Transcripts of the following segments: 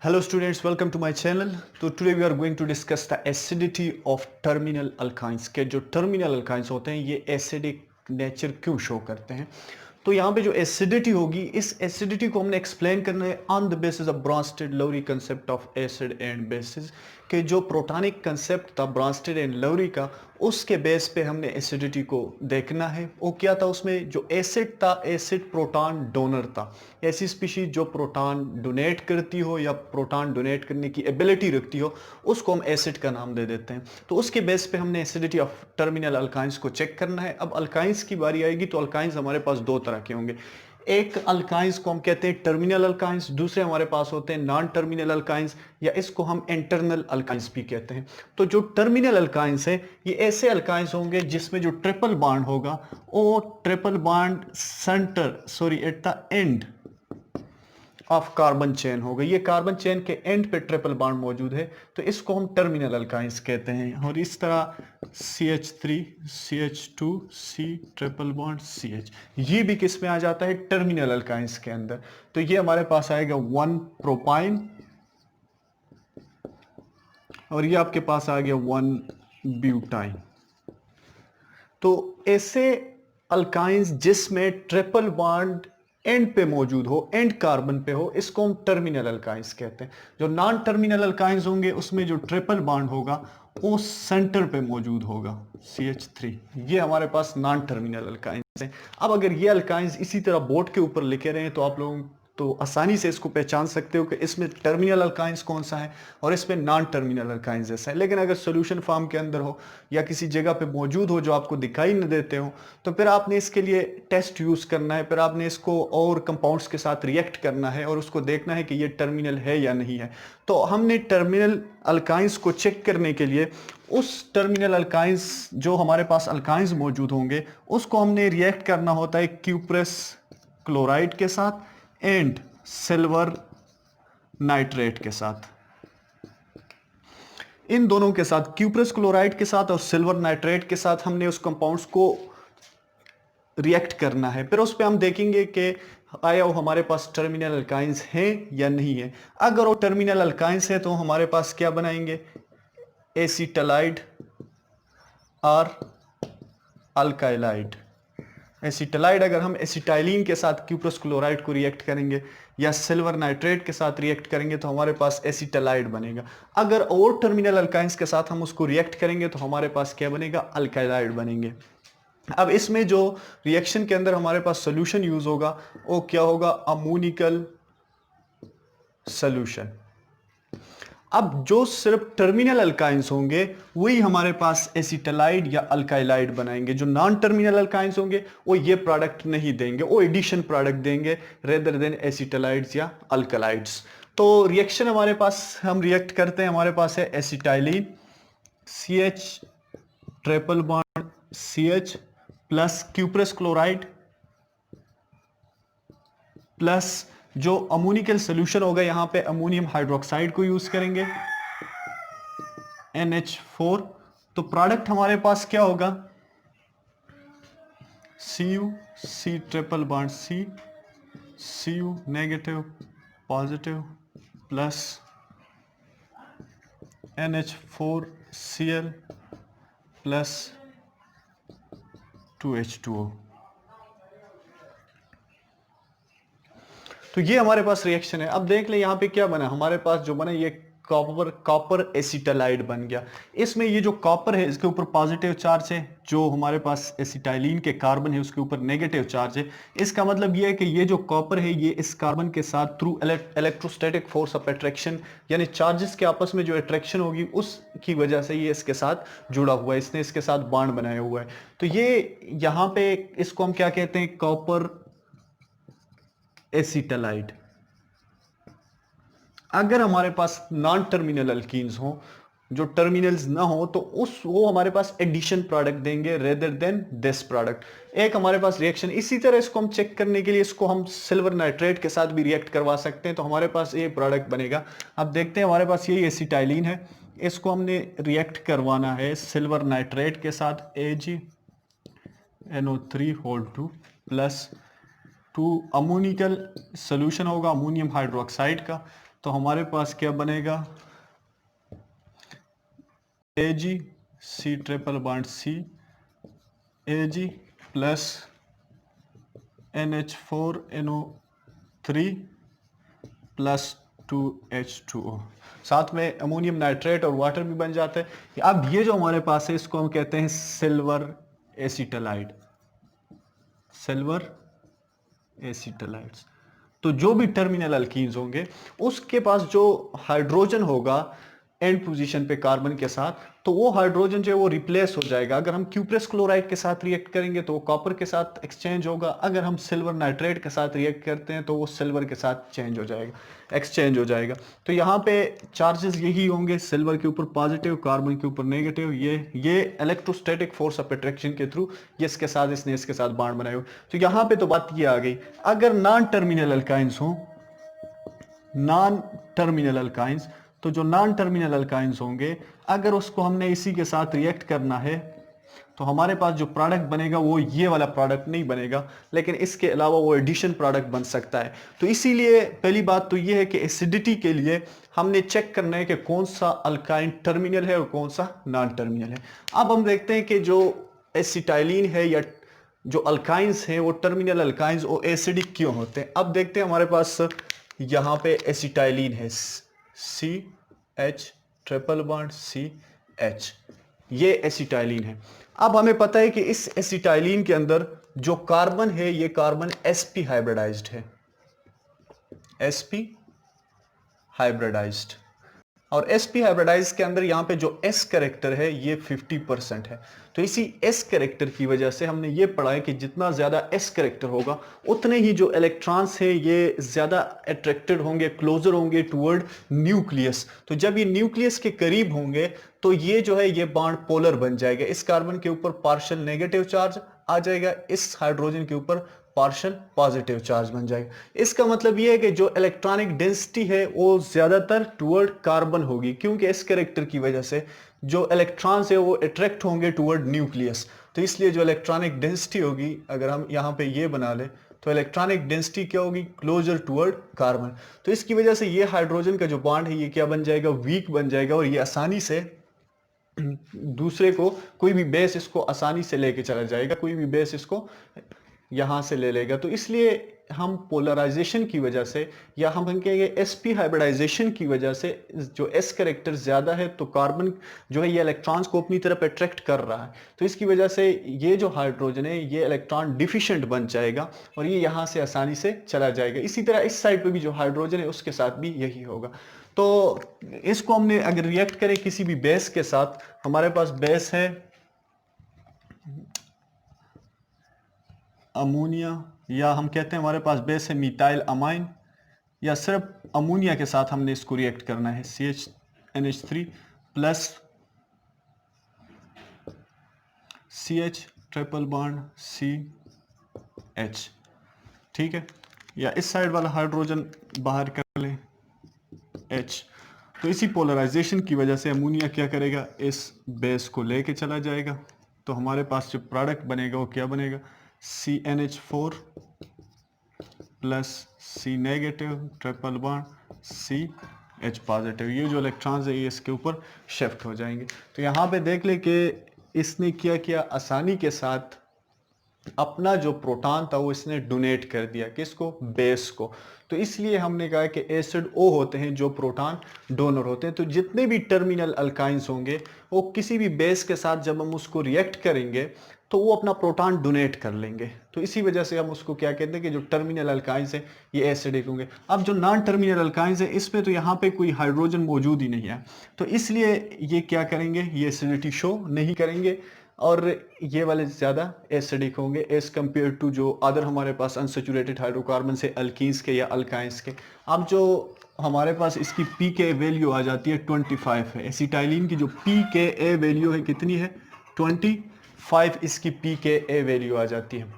Hello students, welcome to my channel. तो today we are going to discuss the acidity of terminal alkynes के जो terminal alkynes होते हैं ये acidic nature क्यों शो करते हैं। तो यहाँ पे जो एसिडिटी होगी इस एसिडिटी को हमने एक्सप्लेन करना है on the basis of Bronsted Lowry concept of acid and basis के जो प्रोटॉनिक कंसेप्ट था ब्रॉन्स्टेड एंड लवरी का उसके बेस पे हमने एसिडिटी को देखना है। वो क्या था उसमें जो एसिड था एसिड प्रोटॉन डोनर था। ऐसी स्पीशीज जो प्रोटॉन डोनेट करती हो या प्रोटॉन डोनेट करने की एबिलिटी रखती हो उसको हम एसिड का नाम दे देते हैं। तो उसके बेस पे हमने एसिडिटी ऑफ टर्मिनल अल्काइंस को चेक करना है। अब अल्काइंस की बारी आएगी तो अल्काइंस हमारे पास दो तरह के होंगे। एक अल्काइंस को हम कहते हैं टर्मिनल अल्काइंस, दूसरे हमारे पास होते हैं नॉन टर्मिनल अल्काइंस या इसको हम इंटरनल अल्काइंस भी कहते हैं। तो जो टर्मिनल अल्काइंस है ये ऐसे अल्काइंस होंगे जिसमें जो ट्रिपल बॉन्ड होगा वो triple bond at the end of carbon chain होगा। ये कार्बन चेन के एंड पे ट्रिपल बॉन्ड मौजूद है तो इसको हम टर्मिनल अल्काइंस कहते हैं। और इस तरह CH3 CH2 C triple bond CH ये भी किस में आ जाता है टर्मिनल अल्काइंस के अंदर। तो ये हमारे पास आएगा 1 प्रोपाइन और ये आपके पास आ गया 1 ब्यूटाइन। तो ऐसे अल्काइंस जिसमें ट्रिपल बॉन्ड एंड पे मौजूद हो, एंड कार्बन पे हो, इसको हम टर्मिनल अल्काइंस कहते हैं। जो नॉन टर्मिनल अल्काइंस होंगे उसमें जो ट्रिपल बॉन्ड होगा वो सेंटर पे मौजूद होगा CH3। ये हमारे पास नॉन टर्मिनल अल्काइंस है। अब अगर ये अल्काइंस इसी तरह बोर्ड के ऊपर लिखे रहे तो आप लोग तो आसानी से इसको पहचान सकते हो कि इसमें टर्मिनल अल्काइंस कौन सा है और इसमें नॉन टर्मिनल अल्काइंस जैसा है। लेकिन अगर सॉल्यूशन फॉर्म के अंदर हो या किसी जगह पे मौजूद हो जो आपको दिखाई न देते हो तो फिर आपने इसके लिए टेस्ट यूज करना है। फिर आपने इसको और कंपाउंड्स के साथ रिएक्ट करना है और उसको देखना है कि ये टर्मिनल है या नहीं है। तो हमने टर्मिनल अल्काइंस को चेक करने के लिए उस टर्मिनल अल्काइंस जो हमारे पास अल्काइंस मौजूद होंगे उसको हमने रिएक्ट करना होता है क्यूप्रस क्लोराइड के साथ एंड सिल्वर नाइट्रेट के साथ। इन दोनों के साथ क्यूप्रस क्लोराइड के साथ और सिल्वर नाइट्रेट के साथ हमने उस कंपाउंड्स को रिएक्ट करना है। फिर उस पर हम देखेंगे कि आया वो हमारे पास टर्मिनल अल्काइंस हैं या नहीं है। अगर वो टर्मिनल अल्काइंस है तो हमारे पास क्या बनाएंगे एसिटलाइड और अल्काइलाइड। एसिटलाइड अगर हम एसिटाइलिन के साथ क्यूप्रस क्लोराइड को रिएक्ट करेंगे या सिल्वर नाइट्रेट के साथ रिएक्ट करेंगे तो हमारे पास एसिटलाइड बनेगा। अगर और टर्मिनल अल्काइंस के साथ हम उसको रिएक्ट करेंगे तो हमारे पास क्या बनेगा अल्काइलाइड बनेंगे। अब इसमें जो रिएक्शन के अंदर हमारे पास सोल्यूशन यूज होगा वो क्या होगा अमोनिकल सोल्यूशन। अब जो सिर्फ टर्मिनल अल्काइंस होंगे वही हमारे पास एसिटलाइड या अल्काइलाइड बनाएंगे। जो नॉन टर्मिनल अल्काइंस होंगे वो ये प्रोडक्ट नहीं देंगे, वो एडिशन प्रोडक्ट देंगे रेदर देन एसिटलाइड्स या अल्कलाइड्स। तो रिएक्शन हमारे पास हम रिएक्ट करते हैं, हमारे पास है acetylene CH triple bond CH plus cuprous chloride plus जो अमोनिकल सोल्यूशन होगा यहां पे अमोनियम हाइड्रोक्साइड को यूज करेंगे NH4। तो प्रोडक्ट हमारे पास क्या होगा Cu C triple bond C Cu negative positive plus NH4Cl plus 2H2O। तो ये हमारे पास रिएक्शन है। अब देख ले यहाँ पे क्या बना, हमारे पास जो बना ये कॉपर एसिटालाइड बन गया। इसमें ये जो कॉपर है इसके ऊपर पॉजिटिव चार्ज है, जो हमारे पास एसिटाइलिन के कार्बन है उसके ऊपर नेगेटिव चार्ज है। इसका मतलब ये है कि ये जो कॉपर है ये इस कार्बन के साथ through electrostatic force of attraction यानी चार्जेस के आपस में जो अट्रैक्शन होगी उसकी वजह से ये इसके साथ जुड़ा हुआ है, इसने इसके साथ बॉन्ड बनाया हुआ है। तो ये यहाँ पे इसको हम क्या कहते हैं कॉपर एसिटालाइड। अगर हमारे पास नॉन टर्मिनल अल्कीन्स हो जो टर्मिनल्स ना हो तो वो हमारे पास एडिशन प्रोडक्ट देंगे रेदर देन दिस प्रोडक्ट। एक हमारे पास रिएक्शन इसी तरह इसको हम चेक करने के लिए इसको हम सिल्वर नाइट्रेट के साथ भी रिएक्ट करवा सकते हैं तो हमारे पास ये प्रोडक्ट बनेगा। अब देखते हैं हमारे पास यही एसिटाइलिन है, इसको हमने रिएक्ट करवाना है सिल्वर नाइट्रेट के साथ AgNO3 प्लस 2 अमोनिकल सोल्यूशन होगा अमोनियम हाइड्रोक्साइड का तो हमारे पास क्या बनेगा, Ag C triple bond C Ag plus NH4NO3 plus 2H2O, साथ में अमोनियम नाइट्रेट और वाटर भी बन जाता है। अब ये जो हमारे पास है इसको हम कहते हैं सिल्वर एसिटलाइड, सिल्वर एसिटलाइड्स। तो जो भी टर्मिनल अल्कीन्स होंगे उसके पास जो हाइड्रोजन होगा एंड पोजीशन पे कार्बन के साथ, तो वो हाइड्रोजन जो है वो रिप्लेस हो जाएगा। अगर हम क्यूप्रेस क्लोराइड के साथ रिएक्ट करेंगे तो वो कॉपर के साथ एक्सचेंज होगा, अगर हम सिल्वर नाइट्रेट के साथ रिएक्ट करते हैं तो वो सिल्वर के साथ चेंज हो जाएगा, एक्सचेंज हो जाएगा। तो यहाँ पे चार्जेस यही होंगे, सिल्वर के ऊपर पॉजिटिव, कार्बन के ऊपर नेगेटिव। ये इलेक्ट्रोस्टैटिक फोर्स ऑफ अट्रैक्शन के थ्रू ये इसके साथ, इसने इसके साथ बॉन्ड बनाए हुए। तो यहाँ पे तो बात ये आ गई, अगर नॉन टर्मिनल अल्काइंस हो, नॉन टर्मिनल अल्काइंस, तो जो नॉन टर्मिनल अल्काइंस होंगे अगर उसको हमने इसी के साथ रिएक्ट करना है तो हमारे पास जो प्रोडक्ट बनेगा वो ये वाला प्रोडक्ट नहीं बनेगा, लेकिन इसके अलावा वो एडिशन प्रोडक्ट बन सकता है। तो इसीलिए पहली बात तो ये है कि एसिडिटी के लिए हमने चेक करना है कि कौन सा अल्काइन टर्मिनल है और कौन सा नॉन टर्मिनल है। अब हम देखते हैं कि जो एसिटाइलिन है या जो अल्काइंस हैं वो टर्मिनल अल्काइंस वो एसिडिक क्यों होते हैं। अब देखते हैं, हमारे पास यहाँ पे एसिटाइलिन है CH ट्रिपल बॉन्ड CH, ये एसिटाइलिन है। अब हमें पता है कि इस एसिटाइलिन के अंदर जो कार्बन है ये कार्बन sp हाइब्रिडाइज्ड है, sp हाइब्रिडाइज्ड, और sp हाइब्रिडाइज के अंदर यहाँ पे जो s कैरेक्टर है ये 50% है। तो इसी s कैरेक्टर की वजह से हमने ये पढ़ा है कि जितना ज्यादा s कैरेक्टर होगा उतने ही जो इलेक्ट्रॉन्स है ये ज्यादा अट्रैक्टेड होंगे, क्लोजर होंगे टुवर्ड न्यूक्लियस। तो जब ये न्यूक्लियस के करीब होंगे तो ये जो है ये बॉन्ड पोलर बन जाएगा, इस कार्बन के ऊपर पार्शियल नेगेटिव चार्ज आ जाएगा, इस हाइड्रोजन के ऊपर पार्शियल पॉजिटिव चार्ज बन जाएगा। इसका मतलब यह है कि जो इलेक्ट्रॉनिक डेंसिटी है वो ज्यादातर टुवर्ड कार्बन होगी, क्योंकि इस कैरेक्टर की वजह से जो इलेक्ट्रॉन्स है वो अट्रैक्ट होंगे टुवर्ड न्यूक्लियस। तो इसलिए जो इलेक्ट्रॉनिक डेंसिटी होगी, अगर हम यहाँ पे ये बना ले तो इलेक्ट्रॉनिक डेंसिटी क्या होगी, क्लोजर टुवर्ड कार्बन। तो इसकी वजह से ये हाइड्रोजन का जो बॉन्ड है ये क्या बन जाएगा, वीक बन जाएगा, और ये आसानी से दूसरे को, कोई भी बेस इसको आसानी से लेके चला जाएगा, कोई भी बेस इसको यहां से ले लेगा। तो इसलिए हम पोलराइजेशन की वजह से, या हम कहेंगे sp हाइब्रिडाइजेशन की वजह से, जो s कैरेक्टर ज्यादा है तो कार्बन जो है ये इलेक्ट्रॉन्स को अपनी तरफ अट्रैक्ट कर रहा है। तो इसकी वजह से ये जो हाइड्रोजन है ये इलेक्ट्रॉन डिफिशिएंट बन जाएगा और ये यहां से आसानी से चला जाएगा। इसी तरह इस साइड पे भी जो हाइड्रोजन है उसके साथ भी यही होगा। तो इसको हमने अगर रिएक्ट करें किसी भी बेस के साथ, हमारे पास बेस है अमोनिया, या हम कहते हैं हमारे पास बेस है मिथाइल अमाइन, या सिर्फ अमोनिया के साथ हमने इसको रिएक्ट करना है CH plus CH triple bond CH, ठीक है। या इस साइड वाला हाइड्रोजन बाहर कर लें H। तो इसी पोलराइजेशन की वजह से अमोनिया क्या करेगा, इस बेस को लेके चला जाएगा। तो हमारे पास जो प्रोडक्ट बनेगा वो क्या बनेगा, CnH4 plus C negative triple bond CH positive. ये जो इलेक्ट्रॉन्स है ये इसके ऊपर शिफ्ट हो जाएंगे। तो यहाँ पे देख ले कि इसने क्या किया, आसानी के साथ अपना जो प्रोटॉन था वो इसने डोनेट कर दिया, किसको, बेस को। तो इसलिए हमने कहा कि एसिड O होते हैं जो प्रोटॉन डोनर होते हैं। तो जितने भी टर्मिनल अल्काइंस होंगे वो किसी भी बेस के साथ जब हम उसको रिएक्ट करेंगे तो वो अपना प्रोटॉन डोनेट कर लेंगे। तो इसी वजह से हम उसको क्या कहते हैं कि जो टर्मिनल अल्काइंस है ये एसिडिक होंगे। अब जो नॉन टर्मिनल अल्काइंस है इसमें तो यहाँ पे कोई हाइड्रोजन मौजूद ही नहीं है, तो इसलिए ये क्या करेंगे, ये एसिडिटी शो नहीं करेंगे और ये वाले ज़्यादा एसिडिक होंगे एज कम्पेयर टू जो अदर हमारे पास अनसेचुरेटेड हाइड्रोकार्बन से अल्कीन्स के या अल्काइंस के। अब जो हमारे पास इसकी pKa वैल्यू आ जाती है 25 है, एसिटाइलिन की जो pKa वैल्यू है कितनी है, 25 इसकी pKa वैल्यू आ जाती है।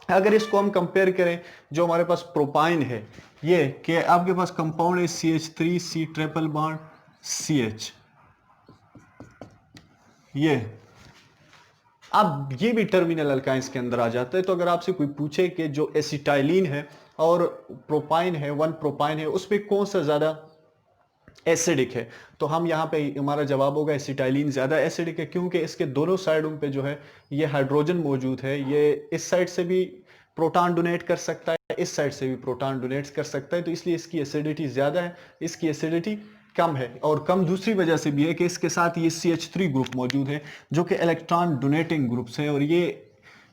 अगर इसको हम कंपेयर करें जो हमारे पास प्रोपाइन है, ये कि आपके पास कंपाउंड है CH3 C triple bond CH, ये अब ये भी टर्मिनल अल्काइंस के अंदर आ जाता है। तो अगर आपसे कोई पूछे कि जो एसिटाइलिन है और प्रोपाइन है, 1 प्रोपाइन है, उसमें कौन सा ज़्यादा एसिडिक है? तो हम यहाँ पे हमारा जवाब होगा एसिटाइलिन ज़्यादा एसिडिक है, क्योंकि इसके दोनों साइडों पे जो है ये हाइड्रोजन मौजूद है। ये इस साइड से भी प्रोटॉन डोनेट कर सकता है, इस साइड से भी प्रोटॉन डोनेट कर सकता है, तो इसलिए इसकी एसिडिटी ज़्यादा है, इसकी एसिडिटी कम है। और कम दूसरी वजह से भी है कि इसके साथ ये CH3 ग्रुप मौजूद है जो कि इलेक्ट्रॉन डोनेटिंग ग्रुप्स है, और ये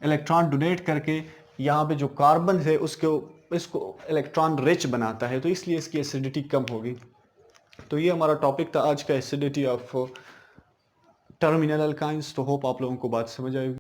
इलेक्ट्रॉन डोनेट करके यहाँ पे जो कार्बन है उसको इसको इलेक्ट्रॉन रिच बनाता है, तो इसलिए इसकी एसिडिटी कम होगी। तो ये हमारा टॉपिक था आज का, एसिडिटी ऑफ टर्मिनल अल्काइंस। तो होप आप लोगों को बात समझ आएगी।